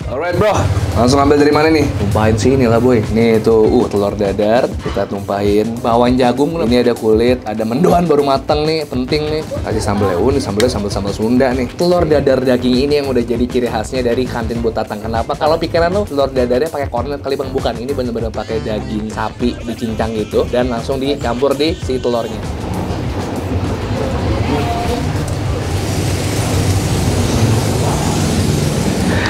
Alright bro, langsung ambil dari mana nih? Tumpahin sini lah boy. Nih tuh, telur dadar kita tumpahin. Bawang jagung, ini ada kulit, ada mendoan baru matang nih, penting nih. Kasih sambal ya, ini sambalnya sambal Sunda nih. Telur dadar daging ini yang udah jadi ciri khasnya dari kantin Bu Tatang. Kenapa? Kalau pikiran lo telur dadarnya pakai kornet kali bang, bukan. Ini bener-bener pakai daging sapi dicincang gitu dan langsung dicampur di si telurnya.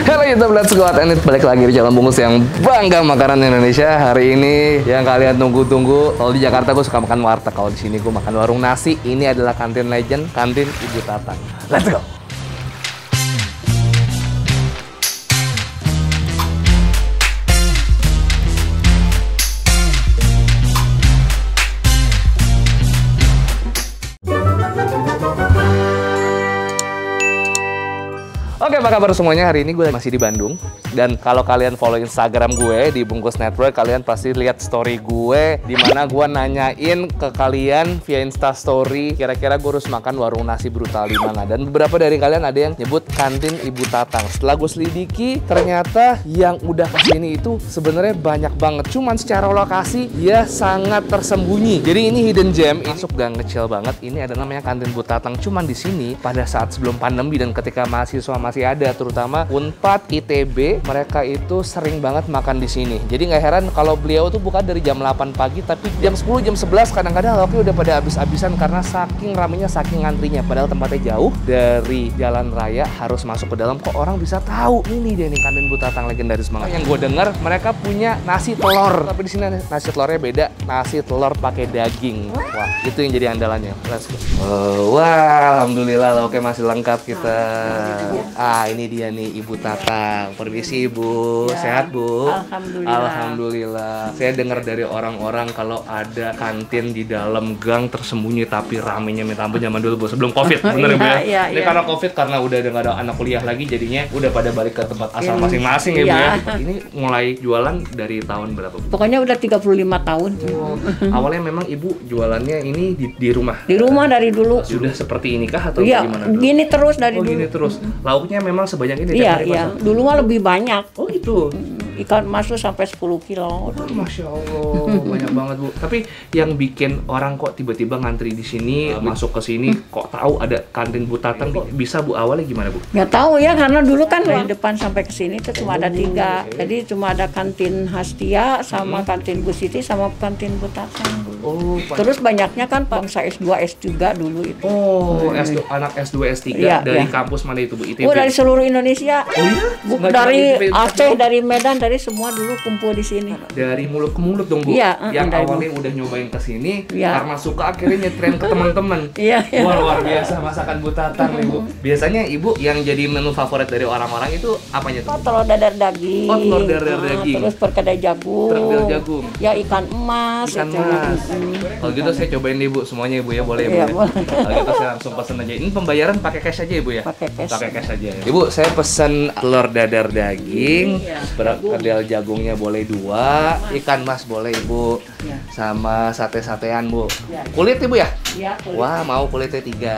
Halo YouTube, let's go and eat. Balik lagi di channel Bungkus yang bangga makanan Indonesia. Hari ini yang kalian tunggu-tunggu. Kalau di Jakarta gue suka makan warteg, kalau di sini gue makan warung nasi. Ini adalah kantin legend, kantin Ibu Tatang. Let's go. Oke, apa kabar semuanya? Hari ini gue masih di Bandung. Dan kalau kalian follow Instagram gue di Bungkus Network, kalian pasti lihat story gue di mana gue nanyain ke kalian via Insta Story, kira-kira gue harus makan warung nasi brutal di mana. Dan beberapa dari kalian ada yang nyebut kantin Ibu Tatang. Setelah gue selidiki, ternyata yang udah kesini itu sebenarnya banyak banget. Cuman secara lokasi ya sangat tersembunyi. Jadi ini hidden gem, masuk gang kecil banget. Ini ada namanya kantin Ibu Tatang. Cuman di sini pada saat sebelum pandemi dan ketika mahasiswa masih ada, terutama Unpad, ITB, mereka itu sering banget makan di sini. Jadi nggak heran kalau beliau tuh buka dari jam 8 pagi, tapi jam 10, jam 11 kadang-kadang lauknya udah pada habis-habisan karena saking ramenya, saking ngantrinya. Padahal tempatnya jauh dari jalan raya, harus masuk ke dalam. Kok orang bisa tahu ini dia nih kantin Bu Tatang legendaris banget. Yang gue dengar mereka punya nasi telur, tapi di sini nasi telurnya beda, nasi telur pakai daging. Wah, itu yang jadi andalannya. Let's go. Wah, alhamdulillah lauknya masih lengkap kita. Ini dia nih Ibu Tatang. Permisi Ibu, ya. Sehat Bu? Alhamdulillah. Alhamdulillah. Saya dengar dari orang-orang kalau ada kantin di dalam gang tersembunyi tapi ramenya minta ampun zaman dulu Bu, sebelum Covid, bener Bu ya? Iya, Ini iya. karena Covid, karena udah nggak ada anak kuliah lagi, jadinya udah pada balik ke tempat asal masing-masing ya Bu ya? Ini mulai jualan dari tahun berapa Bu? Pokoknya udah 35 tahun. Awalnya memang Ibu jualannya ini di rumah? Di rumah dari dulu. Sudah seperti ini kah atau Iya, gimana dulu? gini terus dari dulu. Gini terus. Lauknya memang sebanyak ini? Iya, iya. Dulu mah lebih banyak. Oh gitu? Ikan mas tuh sampai 10 kilo. Masya Allah, banyak banget Bu. Tapi yang bikin orang kok tiba-tiba ngantri di sini, masuk ke sini, kok tahu ada kantin Bu Tatang, bisa Bu, awalnya gimana Bu? Nggak tahu ya, karena dulu kan dari depan sampai ke sini tuh cuma ada 3. Jadi cuma ada kantin Hastia, sama kantin Bu Siti, sama kantin Bu Tatang. Oh, Terus banyaknya kan bangsa S2, S3 dulu itu. oh, anak S2, S3 Iya, dari iya. kampus mana itu Bu? ITB? Oh, dari seluruh Indonesia. Oh iya? Nggak Dari cuma ITB, Aceh, dari Medan, dari semua dulu kumpul di sini. dari mulut ke mulut dong Bu? Iya, yang dari awalnya udah nyobain ke sini, Iya. karena suka akhirnya nyetren ke teman-teman. Iya, iya. Wah, luar biasa masakan Bu Tatang nih Bu. Biasanya Ibu yang jadi menu favorit dari orang-orang itu apanya tuh? Telur dadar daging. Oh, telur dadar daging. Terus perkedel jagung. Perkedel jagung. Ya ikan emas. Ikan itu. mas. Kalau gitu saya cobain deh Bu, semuanya Ibu ya, boleh ya Bu? Iya, Ya? boleh. Kalau gitu saya langsung pesen aja. Ini pembayaran pakai cash aja Ibu ya? Pakai cash. Pakai cash aja. Ibu, saya pesen telur dadar daging, Iya. perkedel jagungnya boleh 2, ikan mas boleh Ibu, Iya. sama sate-satean Bu. Iya. Kulit Ibu ya? Ya, kulit. Wah, mau kulitnya 3.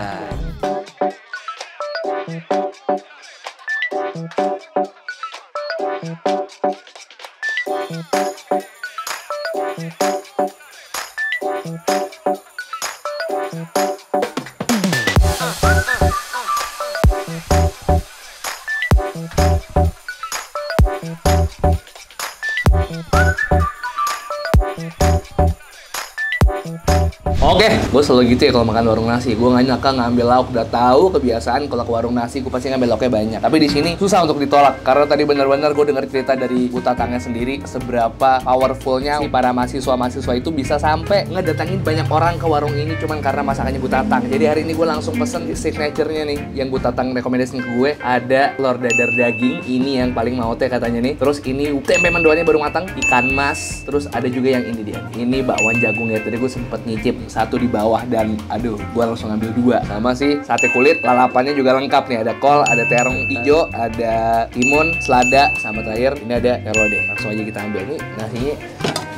Oke, gue selalu gitu ya kalau makan warung nasi. Gue nggak nyangka ngambil lauk, udah tahu kebiasaan kalau ke warung nasi gue pasti ngambil lauknya banyak. Tapi di sini susah untuk ditolak karena tadi benar-benar gue dengar cerita dari Bu Tatangnya sendiri seberapa powerfulnya si para mahasiswa itu bisa sampai ngedatangin banyak orang ke warung ini cuman karena masakannya Bu Tatang. Jadi hari ini gue langsung pesen signature-nya nih yang Bu Tatang rekomendasiin ke gue, ada telur dadar daging. Ini yang paling mau teh katanya nih. Terus ini tempe mendoannya baru matang, ikan mas. Terus ada juga yang ini dia. Ini bakwan jagung ya. Tadi gue sempet nyicip satu di bawah dan aduh, gue langsung ambil 2. Sama sih sate kulit, lalapannya juga lengkap nih. Ada kol, ada terong hijau, ada timun, selada, sama terakhir ini ada terode. Langsung aja kita ambil nih nasinya.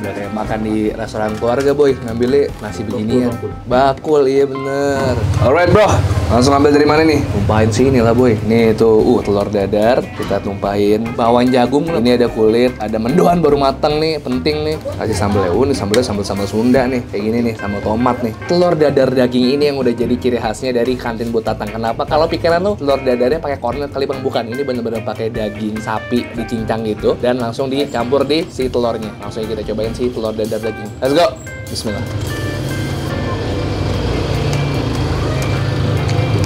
Udah kayak makan di restoran keluarga boy, ngambilnya nasi beginian. Bakul, iya bener. Alright bro, langsung ambil dari mana nih? Tumpahin sini lah boy. Nih tuh, telur dadar, kita tumpahin. Bawang jagung, ini ada kulit, ada mendoan baru matang nih, penting nih. Kasih sambal ya, ini sambalnya sambal Sunda nih, kayak gini nih, sambal tomat nih. Telur dadar daging ini yang udah jadi ciri khasnya dari kantin Bu Tatang. Kenapa? Kalau pikiran tuh telur dadarnya pakai kornet kali bang, bukan. Ini bener-bener pakai daging sapi dicincang gitu dan langsung dicampur di si telurnya. Langsung kita cobain si telur dadar daging. Let's go. Bismillah.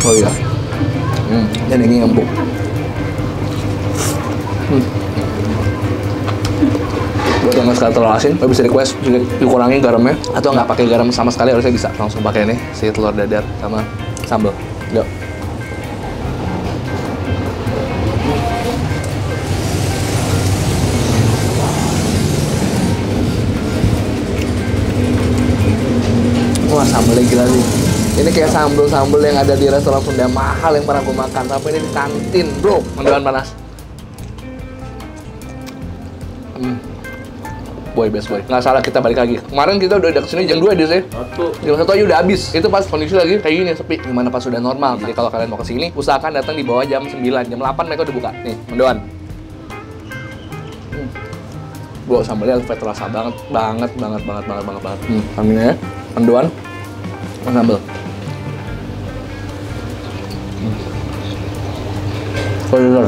Oh iya. Dan ini empuk. Buat yang nggak suka telur asin, lo bisa request juga dikurangi garamnya, atau nggak pakai garam sama sekali harusnya bisa. Langsung pakai nih si telur dadar sama sambal. Yuk. Wah, sambalnya gila sih. Ini kayak sambal yang ada di restoran Sunda mahal yang pernah gue makan. Tapi ini di kantin, bro. Mendoan panas. Boy, best boy. Nggak salah, kita balik lagi. Kemarin kita udah kesini jam 2 deh sih. Jam 1 aja udah habis. Itu pas kondisi lagi kayak gini, sepi. Gimana pas udah normal. Jadi kalau kalian mau kesini, usahakan datang di bawah jam 9. Jam 8 mereka udah buka. Nih, mendoan. Bro, sambalnya terasa banget. Aminnya, mendoan. Sambal. Bener.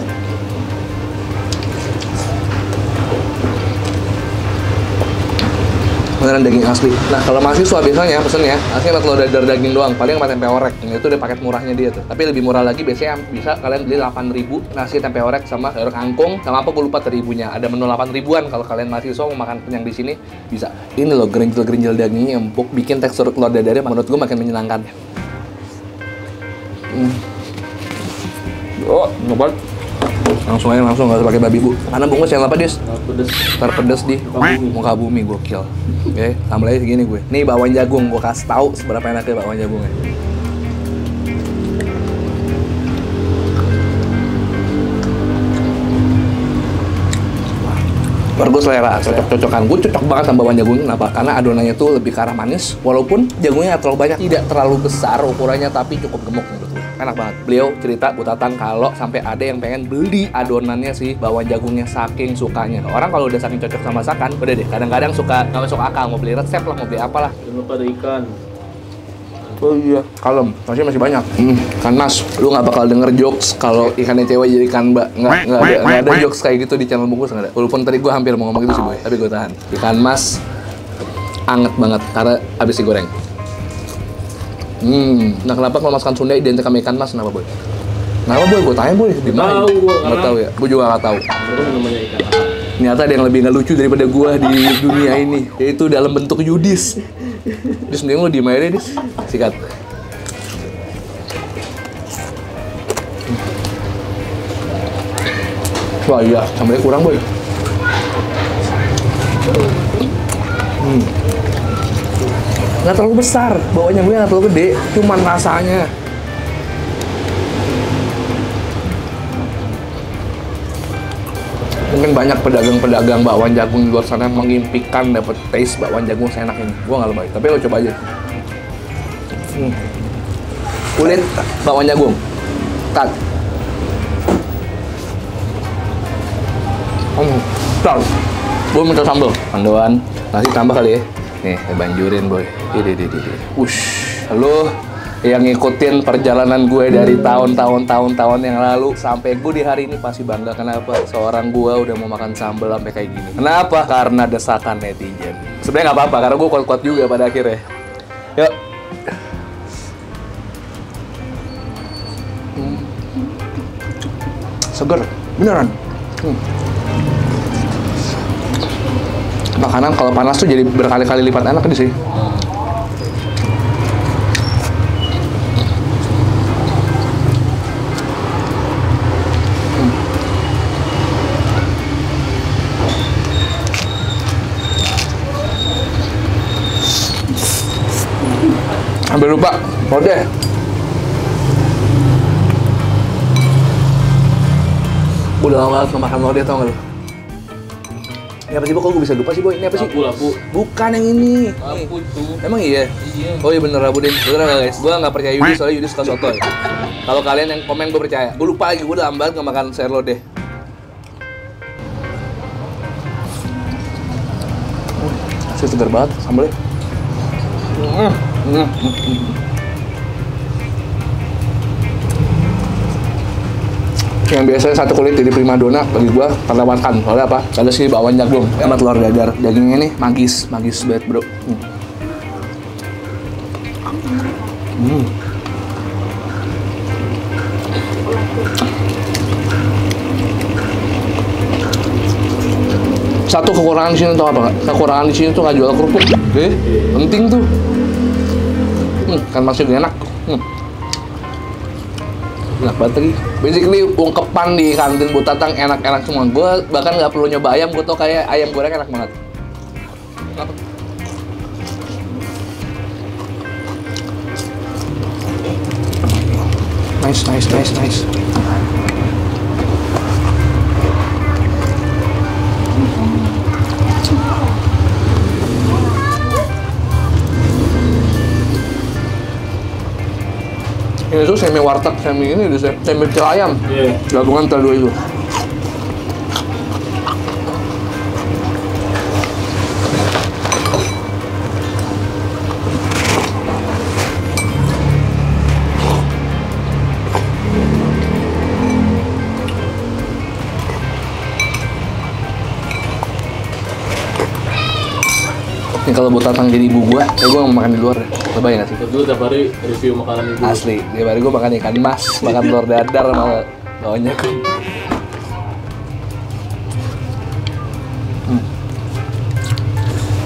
Beneran daging asli. Nah, kalau mahasiswa biasanya pesennya aslinya telur dadar daging doang, paling sama tempe orek. Ini itu udah paket murahnya dia tuh. Tapi lebih murah lagi biasanya bisa kalian beli 8.000 nasi tempe orek sama sayur kangkung sama apa gue lupa teribunya. Ada menu 8.000-an kalau kalian mahasiswa mau makan kenyang di sini bisa. Ini loh gerinjel dagingnya empuk, bikin tekstur telur dadarnya menurut gue makin menyenangkan. Oh, nyoba. Langsung aja, langsung nggak usah pakai babi bu. Karena bungkus yang apa dis? Terpedes di muka bumi, gokil. Oke, sambalnya segini gue. Nih bawang jagung, gue kasih tahu seberapa enaknya bawang jagungnya. Baru gue selera, cocok-cocokan. Gue cocok banget sama bawang jagung. Kenapa? Karena adonannya tuh lebih ke arah manis. Walaupun jagungnya nggak terlalu banyak, tidak terlalu besar ukurannya, tapi cukup gemuk menurut gue. Enak banget. Beliau cerita Bu Tatang kalau sampai ada yang pengen beli adonannya sih bawang jagungnya saking sukanya. Orang kalau udah saking cocok sama masakan, udah deh. Kadang-kadang suka nggak masuk akal, mau beli resep lah, mau beli apalah. Jangan lupa ada ikan. Oh iya, kalem. Masih banyak. Ikan mas, lu nggak bakal denger jokes kalau ikannya cewek jadi ikan mbak. Nggak ada jokes kayak gitu di channel bungkus, nggak ada. Walaupun tadi gue hampir mau ngomong gitu sih boy, tapi gue tahan. Ikan mas anget banget karena habis digoreng. Nah kenapa kalau masakan Sunda identik sama ikan mas? Kenapa boy? Kenapa boy? Gue tanya boy. Gimana? Nggak tahu ya. Gue juga nggak tahu. Namanya ikan. Ternyata ada yang lebih nggak lucu daripada gue di dunia ini, yaitu dalam bentuk Yudis. Dis, mending lu diem aja deh, Dis. Sikat. Wah iya, sambalnya kurang boy. Nggak terlalu besar, bawahnya gue nggak terlalu gede, cuman rasanya. Mungkin banyak pedagang-pedagang bakwan jagung di luar sana mengimpikan dapat taste bakwan jagung seenak ini. Gua nggak lebay, tapi lo coba aja. Kulit bakwan jagung, cut. Tar, gue minta sambal, mendoan, nasi tambah kali ya. Nih, banjurin boy. Ini. Wush, halo. Yang ngikutin perjalanan gue dari tahun-tahun yang lalu sampai gue di hari ini pasti bangga. Kenapa? Seorang gue udah mau makan sambal sampai kayak gini. Kenapa? Karena desakan netizen. Sebenarnya nggak apa-apa karena gue kuat-kuat juga pada akhirnya. Yuk. Seger, beneran. Makanan kalau panas tuh jadi berkali-kali lipat enak di sini. Sampai lupa, lodeh. Udah lama banget makan lodeh, tau gak lu? Ini apa sih, Boy? Kok gue bisa lupa sih, Boy? Ini apa sih? Labu. Bukan yang ini. Labu itu. Emang iya? Iya. Oh iya bener, Rabu deh. Bener nggak guys? Gue nggak percaya Yudi soalnya Yudi suka sotoy. Kalau kalian yang komen gue percaya. Gue lupa lagi, gue udah lambat nggak makan sayur lodeh. Masih segar banget sambalnya. Yang biasanya satu kulit jadi primadona bagi gua terlewatkan. Soalnya apa? Ada sih bakwan jagung sama telur dadar. Dagingnya nih magis banget bro. Satu kekurangan di sini tuh apa nggak? Kekurangan di sini tuh nggak jual kerupuk. Penting tuh. Kan masih enak. Enak banget lagi. Basically ungkepan di kantin Bu Tatang enak-enak semua. Gue bahkan nggak perlu nyoba ayam, gue tau kayak ayam goreng enak banget. Nice. Ini tuh semi warteg, semi ini tuh semi pecel ayam. Iya. Gabungan antara dua itu. Ini kalau buat Tatang jadi ibu gua mau makan di luar deh. Lebay nggak sih? Dulu tiap hari review makanan ibu. Asli, tiap hari gua makan ikan mas, makan telur dadar sama bawahnya.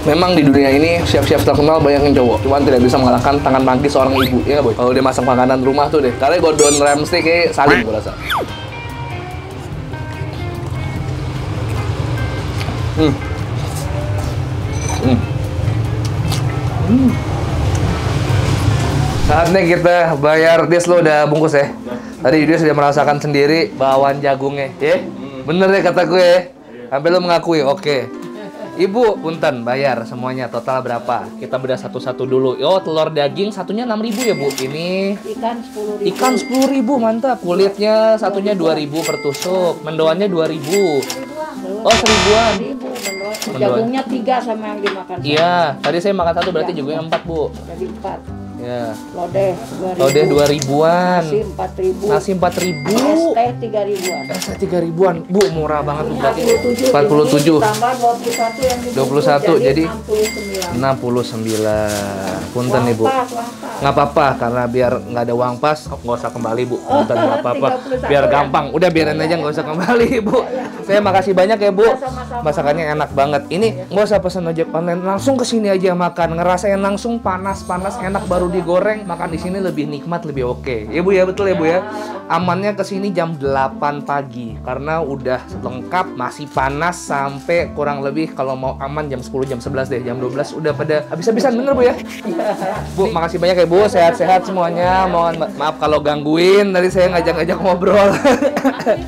Memang di dunia ini chef-chef terkenal banyak yang cowok, cuman tidak bisa mengalahkan tangan magis seorang ibu, ya nggak Boy? Kalau dia masak makanan rumah tuh deh, karena Gordon Ramsay kayak saling gua rasa. Saatnya kita bayar. Des, lo udah bungkus ya? Tadi dia sudah merasakan sendiri bakwan jagungnya, ya? Bener deh kata gue. Sampai lo mengakui, oke. Ibu, punten, bayar semuanya. Total berapa? Kita bedah satu-satu dulu. Oh, telur daging satunya 6.000 ya, Bu? Ini Ikan 10.000. ikan 10.000, mantap. Kulitnya satunya 2.000 per tusuk. Mendoannya 2.000. Oh, 1.000-an. 1.000 mendoan. Jagungnya 3 sama yang dimakan. Iya, tadi saya makan satu berarti jagungnya 4, Bu. Jadi 4. Ya. Lodeh 2.000. Lodeh 2.000-an. Nasi 4.000. Nasi 4.000. ST 3.000-an. ST 3.000-an. Bu, murah banget tuh berarti. 47. 47. Tambah 21 yang dibungkus, 21, jadi 69. 69. Punten nih, Bu. Pas. Nggak apa-apa, karena biar nggak ada uang pas, nggak usah kembali, Bu. Punten, nggak apa-apa. 31 Biar ya? gampang. Udah biarin aja, nggak usah kembali, Bu. Saya makasih banyak ya, Bu. Sama-sama. Masakannya enak banget. Ini nggak usah pesan ojek online, langsung ke sini aja makan. Ngerasain langsung panas-panas, enak baru digoreng. Makan di sini lebih nikmat, lebih oke. Ya, Bu ya, betul ya, Bu ya. Amannya ke sini jam 8 pagi karena udah lengkap, masih panas sampai kurang lebih kalau mau aman jam 10, jam 11 deh. Jam 12 udah pada habis-habisan, bener, Bu ya? Bu, makasih banyak ya, Bu. Sehat-sehat semuanya. Mohon maaf kalau gangguin. Tadi saya ngajak-ngajak ngobrol.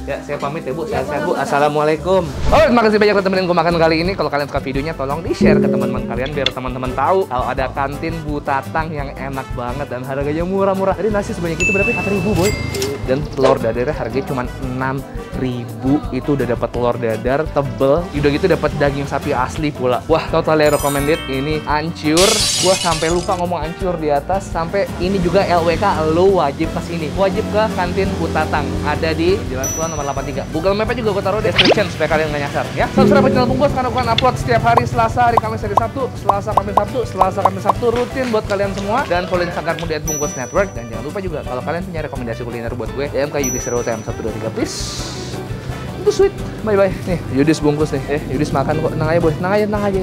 Ya, saya pamit ya, Bu. Sehat-sehat, Bu. Assalamualaikum. Oh, terima kasih banyak udah temenin gue makan kali ini. Kalau kalian suka videonya, tolong di-share ke teman-teman kalian biar teman-teman tahu kalau ada kantin Bu Tatang yang enak banget dan harganya murah-murah. Tadi nasi sebanyak itu berapa? 4.000, Boy. Dan telur dadarnya harganya cuma 6.000. Itu udah dapat telur dadar tebel. Udah gitu dapat daging sapi asli pula. Wah, totally recommended. Ini hancur. Gua sampai lupa ngomong hancur di atas. Sampai ini juga LWK, lo wajib ke sini. Wajib ke kantin Bu Tatang. Ada di Jalan Kulon nomor 83. Google Map-nya juga gue taruh description supaya kalian nggak nyasar ya. Subscribe channel Bungkus karena gue upload setiap hari Selasa, hari Kamis, hari Sabtu, Selasa, Kamis, Sabtu rutin buat kalian semua. Dan follow Instagram di @bungkus network. Dan jangan lupa juga kalau kalian punya rekomendasi kuliner buat gue, DM ke Yudis Rotem 123 please. Itu sweet. Bye bye. Nih, Yudis bungkus nih. Yudis makan kok. Tenang aja, Boy. Tenang aja.